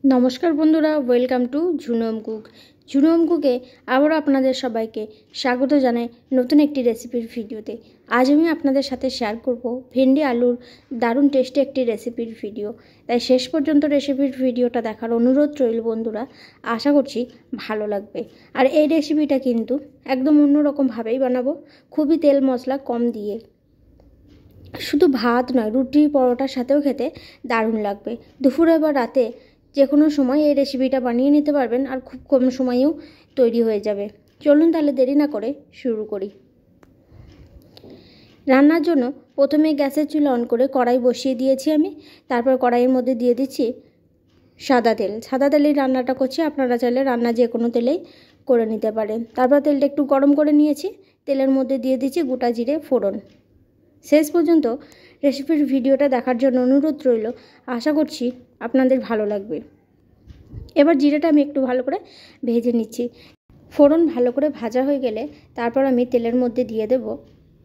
नमस्कार बंधुरा welcome to झुनम cook. झुनम कुके आबारो आपनादेर सबाइके स्वागत जानाई नतून एकटी रेसिपिर भिडियोते। आज आमि आपनादेर साथे शेयर करब भेंडी आलुर दारुण टेस्टी एकटी रेसिपिर भिडियो। ताई शेष पर्यन्त रेसिपिर भिडियोटा देखार अनुरोध रइल बंधुरा। आशा करछि भालो लागबे। आर एई रेसिपिटा किन्तु एकदम अन्यरकम भावेई बानाबो, खुबই तेल मशला कम दिए। शुधु भात नय, रुटी परोटार साथेও खेते दारुण लागबे। दुपुरे बा राते যে কোনো সময় এই রেসিপিটা বানিয়ে নিতে পারবেন আর খুব কম সময়েও তৈরি হয়ে যাবে। চলুন তাহলে দেরি না করে শুরু করি। রান্নার জন্য প্রথমে গ্যাসের চুলা অন করে কড়াই বসিয়ে দিয়েছি আমি। তারপর কড়াইয়ের মধ্যে দিয়ে দিচ্ছি সাদা তেল। সাদা তেলেই রান্নাটা করছি, আপনারা চাইলে রান্না যে কোনো তেলেই করে নিতে পারেন। তারপর তেলটা একটু গরম করে নিয়েছি। তেলের মধ্যে দিয়ে দিচ্ছি গোটা জিরে ফোড়ন। শেষ পর্যন্ত রেসিপির ভিডিওটা দেখার জন্য অনুরোধ রইল। আশা করছি আপনাদের ভালো লাগবে। এবার জিরাটা আমি একটু ভালো করে ভেজে নিচ্ছি। ফোড়ন ভালো করে ভাজা হয়ে গেলে তারপর আমি তেলের মধ্যে দিয়ে দেব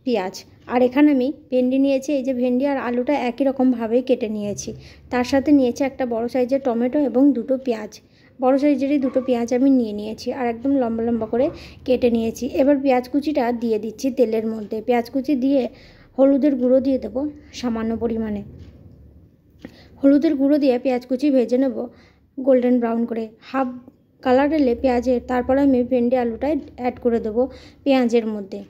পেঁয়াজ। আর এখানে আমি ভেন্ডি নিয়েছি, এই যে ভেন্ডি আর আলুটা একই রকমভাবেই কেটে নিয়েছি। তার সাথে নিয়েছি একটা বড় সাইজের টমেটো এবং দুটো পেঁয়াজ। বড় সাইজেরই দুটো পেঁয়াজ আমি নিয়েছি আর একদম লম্বা লম্বা করে কেটে নিয়েছি। এবার পেঁয়াজ কুচিটা দিয়ে দিচ্ছি তেলের মধ্যে। পেঁয়াজ কুচি দিয়ে হলুদের গুঁড়ো দিয়ে দেবো সামান্য পরিমাণে। হলুদের গুঁড়ো দিয়ে পেঁয়াজ কুচি ভেজে নেব গোল্ডেন ব্রাউন করে, হাফ কালার এলে পেঁয়াজের। তারপর আমি ভেন্ডি আলুটা অ্যাড করে দেবো পেঁয়াজের মধ্যে।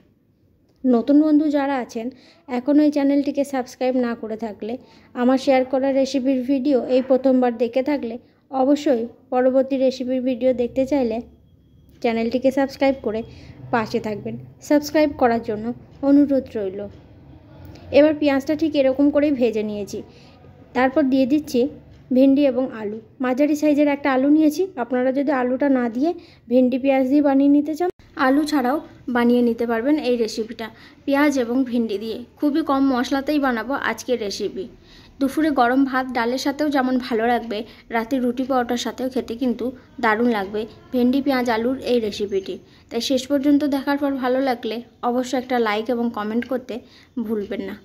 নতুন বন্ধু যারা আছেন এখনও এই চ্যানেলটিকে সাবস্ক্রাইব না করে থাকলে, আমার শেয়ার করা রেসিপির ভিডিও এই প্রথমবার দেখে থাকলে অবশ্যই পরবর্তী রেসিপির ভিডিও দেখতে চাইলে চ্যানেলটিকে সাবস্ক্রাইব করে পাশে থাকবেন। সাবস্ক্রাইব করার জন্য অনুরোধ রইল। এবার পেঁয়াজটা ঠিক এরকম করেই ভেজে নিয়েছি। তারপর দিয়ে দিচ্ছি ভেন্ডি এবং আলু। মাঝারি সাইজের একটা আলু নিয়েছি। আপনারা যদি আলুটা না দিয়ে ভেন্ডি পেঁয়াজ দিয়ে বানিয়ে নিতে চান, আলু ছাড়াও বানিয়ে নিতে পারবেন এই রেসিপিটা পেঁয়াজ এবং ভেন্ডি দিয়ে। খুবই কম মশলাতেই বানাবো আজকের রেসিপি। দুপুরে গরম ভাত ডালের সাথেও যেমন ভালো লাগবে, রাতে রুটি পরোটার সাথেও খেতে কিন্তু দারুণ লাগবে ভেন্ডি পেঁয়াজ আলুর এই রেসিপিটি। তাই শেষ পর্যন্ত দেখার পর ভালো লাগলে অবশ্যই একটা লাইক এবং কমেন্ট করতে ভুলবেন না।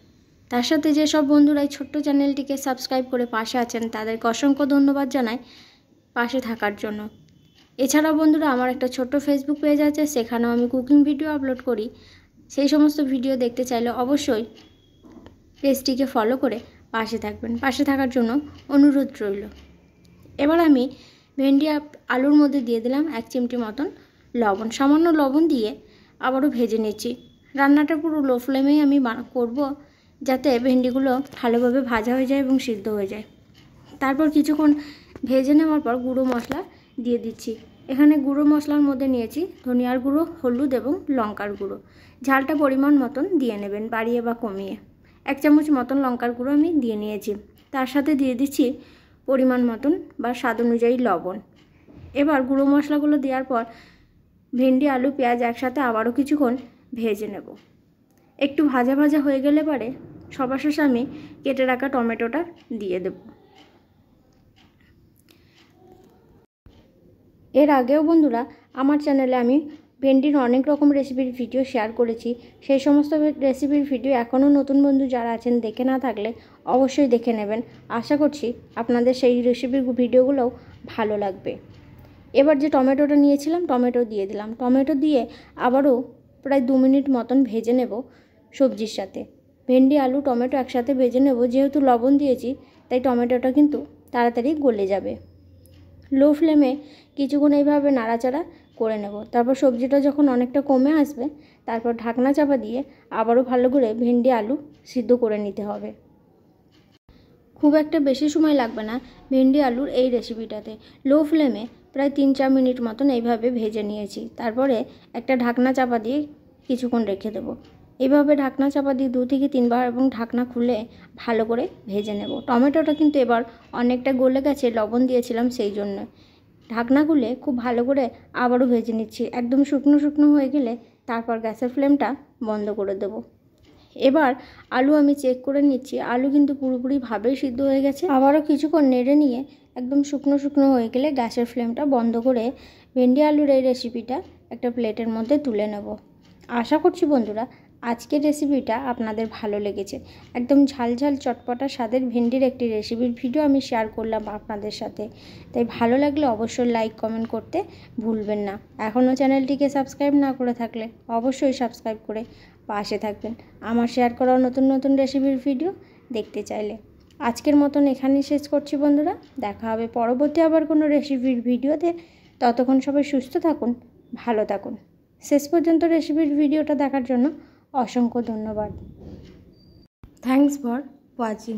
তার সাথে যেসব বন্ধুরা এই ছোট্ট চ্যানেলটিকে সাবস্ক্রাইব করে পাশে আছেন তাদেরকে অসংখ্য ধন্যবাদ জানাই পাশে থাকার জন্য। এছাড়াও বন্ধুরা আমার একটা ছোট্ট ফেসবুক পেজ আছে, সেখানেও আমি কুকিং ভিডিও আপলোড করি। সেই সমস্ত ভিডিও দেখতে চাইলে অবশ্যই পেজটিকে ফলো করে পাশে থাকবেন। পাশে থাকার জন্য অনুরোধ রইল। এবার আমি ভেন্ডি আলুর মধ্যে দিয়ে দিলাম 1 চিমটি মতন লবণ। সামান্য লবণ দিয়ে আবারও ভেজে নিচ্ছি। রান্নাটা পুরো লো ফ্লেমেই আমি করব, যাতে ভেন্ডিগুলো ভালোভাবে ভাজা হয়ে যায় এবং সিদ্ধ হয়ে যায়। তারপর কিছুক্ষণ ভেজে নেওয়ার পর গুঁড়ো মশলা দিয়ে দিচ্ছি। এখানে গুঁড়ো মশলার মধ্যে নিয়েছি ধনিয়ার গুঁড়ো, হলুদ এবং লঙ্কার গুঁড়ো। ঝালটা পরিমাণ মতন দিয়ে নেবেন, বাড়িয়ে বা কমিয়ে। 1 চামচ মতন লঙ্কার গুঁড়ো আমি দিয়ে নিয়েছি। তার সাথে দিয়ে দিচ্ছি পরিমাণ মতন বা স্বাদ অনুযায়ী লবণ। এবার গুঁড়ো মশলাগুলো দেওয়ার পর ভেন্ডি আলু পেঁয়াজ একসাথে আবারও কিছুক্ষণ ভেজে নেব। একটু ভাজা ভাজা হয়ে গেলে পরে সবার শেষে আমি কেটে রাখা টমেটোটা দিয়ে দেব। এর আগেও বন্ধুরা আমার চ্যানেলে আমি ভেন্ডির অনেক রকম রেসিপির ভিডিও শেয়ার করেছি। সেই সমস্ত রেসিপির ভিডিও এখনও নতুন বন্ধু যারা আছেন দেখে না থাকলে অবশ্যই দেখে নেবেন। আশা করছি আপনাদের সেই রেসিপির ভিডিওগুলোও ভালো লাগবে। এবার যে টমেটোটা নিয়েছিলাম টমেটো দিয়ে দিলাম। টমেটো দিয়ে আবারও প্রায় 2 মিনিট মতন ভেজে নেব সবজির সাথে। ভেন্ডি আলু টমেটো একসাথে ভেজে নেব, যেহেতু লবণ দিয়েছি তাই টমেটোটা কিন্তু তাড়াতাড়ি গলে যাবে। লো ফ্লেমে কিছুক্ষণ এইভাবে নাড়াচাড়া করে নেব। তারপর সবজিটা যখন অনেকটা কমে আসবে তারপর ঢাকনা চাপা দিয়ে আবারও ভালো করে ভেন্ডি আলু সিদ্ধ করে নিতে হবে। খুব একটা বেশি সময় লাগবে না ভেন্ডি আলুর এই রেসিপিটাতে। লো ফ্লেমে প্রায় 3-4 মিনিট মতন এইভাবে ভেজে নিয়েছি। তারপরে একটা ঢাকনা চাপা দিয়ে কিছুক্ষণ রেখে দেবো। এইভাবে ঢাকনা চাপা দিয়ে 2 থেকে 3 বার এবং ঢাকনা খুলে ভালো করে ভেজে নেব। টমেটোটা কিন্তু এবার অনেকটা গলে গেছে, লবণ দিয়েছিলাম সেই জন্য। ঢাকনা খুলে খুব ভালো করে আবারও ভেজে নিচ্ছি। একদম শুকনো শুকনো হয়ে গেলে তারপর গ্যাসের ফ্লেমটা বন্ধ করে দেব। এবার আলু আমি চেক করে নিচ্ছি, আলু কিন্তু পুরোপুরিভাবেই সিদ্ধ হয়ে গেছে। আবারও কিছুক্ষণ নেড়ে নিয়ে একদম শুকনো শুকনো হয়ে গেলে গ্যাসের ফ্লেমটা বন্ধ করে ভেন্ডি আলুর এই রেসিপিটা একটা প্লেটের মধ্যে তুলে নেব। আশা করছি বন্ধুরা আজকের রেসিপিটা আপনাদের ভালো লেগেছে। একদম ঝালঝাল চটপটা স্বাদের ভেন্ডির একটি রেসিপির ভিডিও আমি শেয়ার করলাম আপনাদের সাথে। তাই ভালো লাগলে অবশ্যই লাইক কমেন্ট করতে ভুলবেন না। এখনও চ্যানেলটিকে সাবস্ক্রাইব না করে থাকলে অবশ্যই সাবস্ক্রাইব করে পাশে থাকবেন আমার শেয়ার করা নতুন নতুন রেসিপির ভিডিও দেখতে চাইলে। আজকের মতন এখানেই শেষ করছি বন্ধুরা। দেখা হবে পরবর্তী আবার কোনো রেসিপির ভিডিওতে। ততক্ষণ সবাই সুস্থ থাকুন, ভালো থাকুন। শেষ পর্যন্ত রেসিপির ভিডিওটা দেখার জন্য অসংখ্য ধন্যবাদ। Thanks for watching.